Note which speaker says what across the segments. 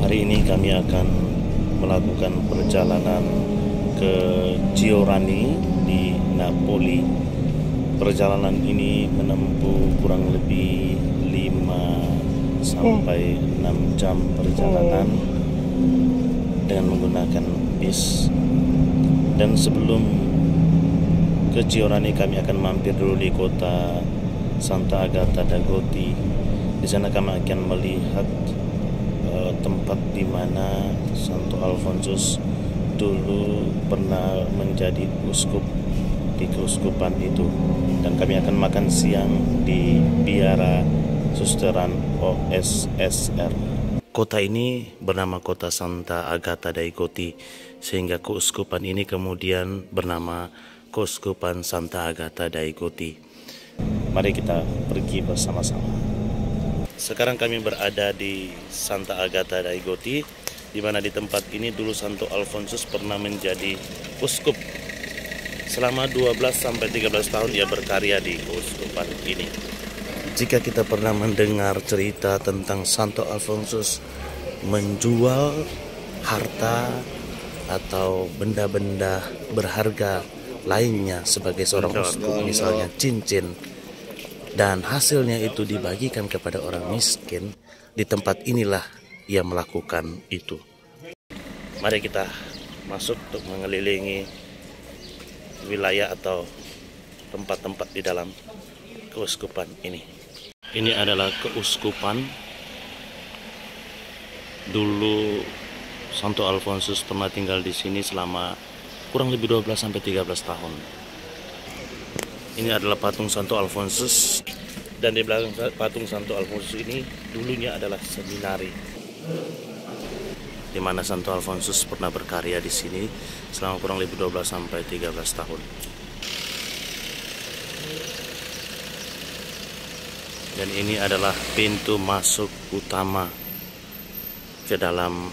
Speaker 1: Hari ini kami akan melakukan perjalanan ke Giorani di Napoli. Perjalanan ini menempuh kurang lebih 5 sampai 6 jam perjalanan dengan menggunakan bis. Dan sebelum ke Giorani kami akan mampir dulu di kota Santa Agata d'Agoti. Di sana kami akan melihat tempat di mana Santo Alfonsus dulu pernah menjadi uskup di keuskupan itu, dan kami akan makan siang di Biara Susteran OSSR. Kota ini bernama kota Santa Agata d'Agoti, sehingga keuskupan ini kemudian bernama Keuskupan Santa Agata d'Agoti. Mari kita pergi bersama-sama. Sekarang kami berada di Santa Agata d'Agoti, di mana di tempat ini dulu Santo Alfonsus pernah menjadi uskup. Selama 12 sampai 13 tahun ia berkarya di keuskupan ini. Jika kita pernah mendengar cerita tentang Santo Alfonsus menjual harta atau benda-benda berharga lainnya sebagai seorang uskup, misalnya cincin, dan hasilnya itu dibagikan kepada orang miskin, di tempat inilah ia melakukan itu. Mari kita masuk untuk mengelilingi wilayah atau tempat-tempat di dalam keuskupan ini. Ini adalah keuskupan. Dulu Santo Alfonsus pernah tinggal di sini selama kurang lebih 12 sampai 13 tahun. Ini adalah patung Santo Alfonsus, dan di belakang patung Santo Alfonsus ini dulunya adalah seminari, di mana Santo Alfonsus pernah berkarya di sini selama kurang lebih 12 sampai 13 tahun. Dan ini adalah pintu masuk utama ke dalam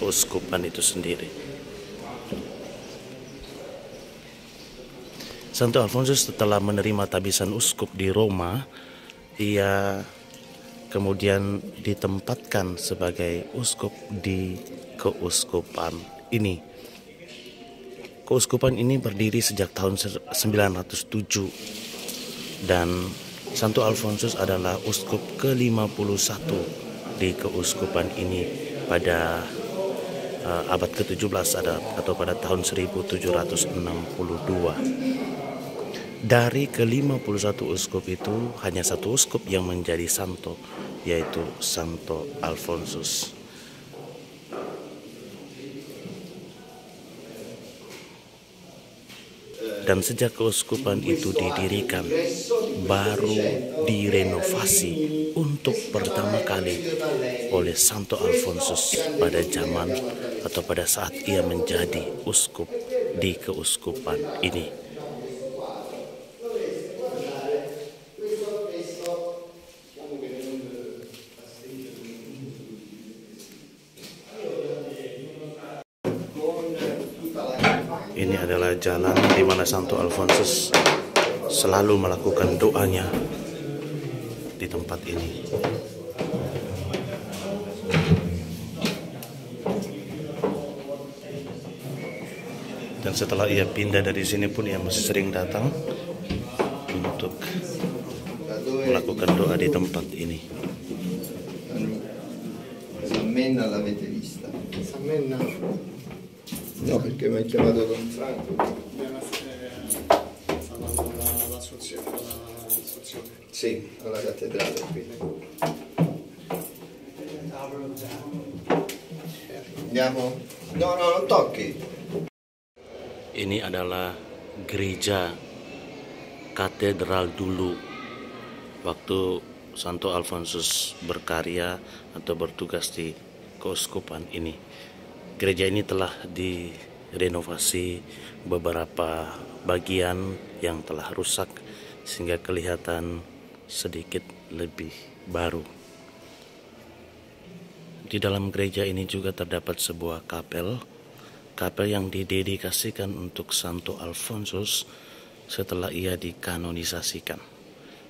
Speaker 1: keuskupan itu sendiri. Santo Alfonsus setelah menerima tabisan uskup di Roma, ia kemudian ditempatkan sebagai uskup di keuskupan ini. Keuskupan ini berdiri sejak tahun 907, dan Santo Alfonsus adalah uskup ke-51 di keuskupan ini pada abad ke-17 atau pada tahun 1762. Dari ke-51 uskup itu hanya satu uskup yang menjadi santo, yaitu Santo Alfonsus. Dan sejak keuskupan itu didirikan, baru direnovasi untuk pertama kali oleh Santo Alfonsus pada zaman atau pada saat ia menjadi uskup di keuskupan ini. Ini adalah jalan di mana Santo Alfonsus selalu melakukan doanya di tempat ini. Dan setelah ia pindah dari sini pun ia masih sering datang untuk melakukan doa di tempat ini.
Speaker 2: Sammenna l'avete vista? Sammenna? No, perché mi ha chiamato Don Franco. Sì, alla cattedrale qui. Andiamo? No, non tocchi.
Speaker 1: Ini adalah gereja katedral dulu waktu Santo Alfonsus berkarya atau bertugas di keuskupan ini. Gereja ini telah direnovasi, beberapa bagian yang telah rusak sehingga kelihatan sedikit lebih baru. Di dalam gereja ini juga terdapat sebuah kapel yang didedikasikan untuk Santo Alfonsus setelah ia dikanonisasikan.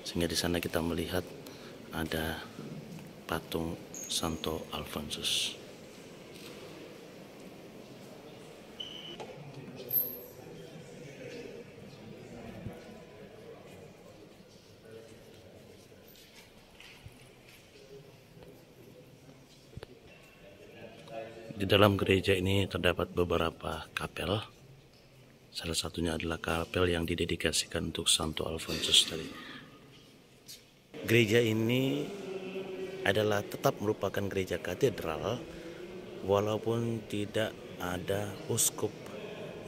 Speaker 1: Sehingga di sana kita melihat ada patung Santo Alfonsus. Di dalam gereja ini terdapat beberapa kapel. Salah satunya adalah kapel yang didedikasikan untuk Santo Alfonsus tadi. Gereja ini adalah tetap merupakan gereja katedral, walaupun tidak ada uskup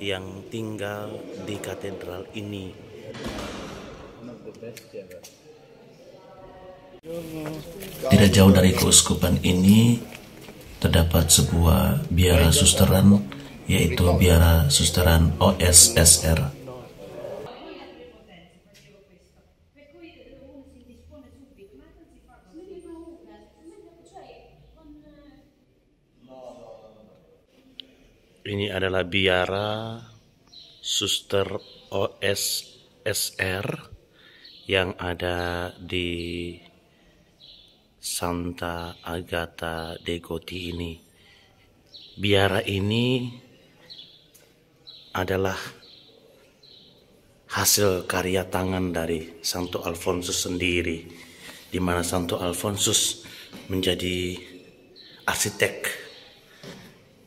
Speaker 1: yang tinggal di katedral ini. Tidak jauh dari keuskupan ini terdapat sebuah biara susteran, yaitu biara susteran OSSR. Ini adalah biara suster OSSR yang ada di Santa Agata dei Goti ini. Biara ini adalah hasil karya tangan dari Santo Alfonsus sendiri, di mana Santo Alfonsus menjadi arsitek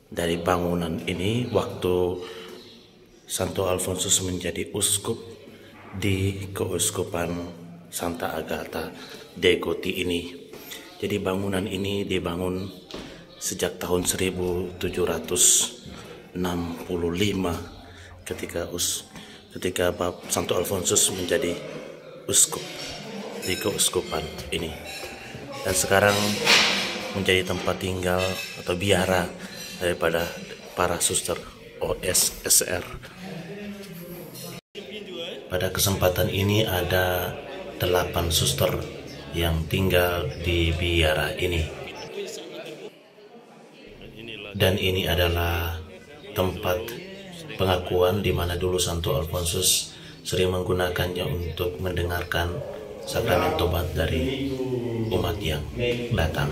Speaker 1: dari bangunan ini waktu Santo Alfonsus menjadi uskup di keuskupan Santa Agata dei Goti ini. Jadi bangunan ini dibangun sejak tahun 1765 ketika Santo Alfonsus menjadi uskup di keuskupan ini, dan sekarang menjadi tempat tinggal atau biara daripada para suster OSSR. Pada kesempatan ini ada 8 suster yang tinggal di biara ini. Dan ini adalah tempat pengakuan di mana dulu Santo Alfonsus sering menggunakannya untuk mendengarkan sakramen tobat dari umat yang datang.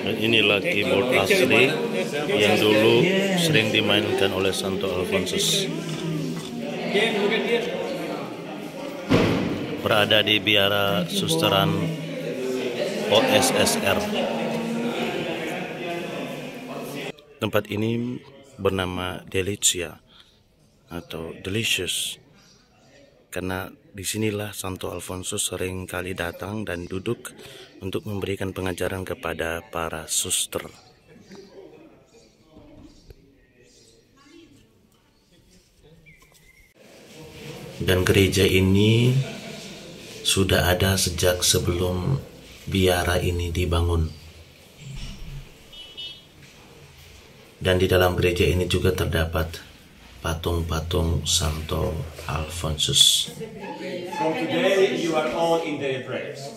Speaker 1: Dan inilah keyboard asli yang dulu sering dimainkan oleh Santo Alfonsus. Berada di biara susteran OSSR. Tempat ini bernama Delicia atau Delicious, karena disinilah Santo Alfonsus sering kali datang dan duduk untuk memberikan pengajaran kepada para suster. Dan gereja ini sudah ada sejak sebelum biara ini dibangun. Dan di dalam gereja ini juga terdapat patung-patung Santo Alfonsus.
Speaker 3: From today, you are all in their prayers.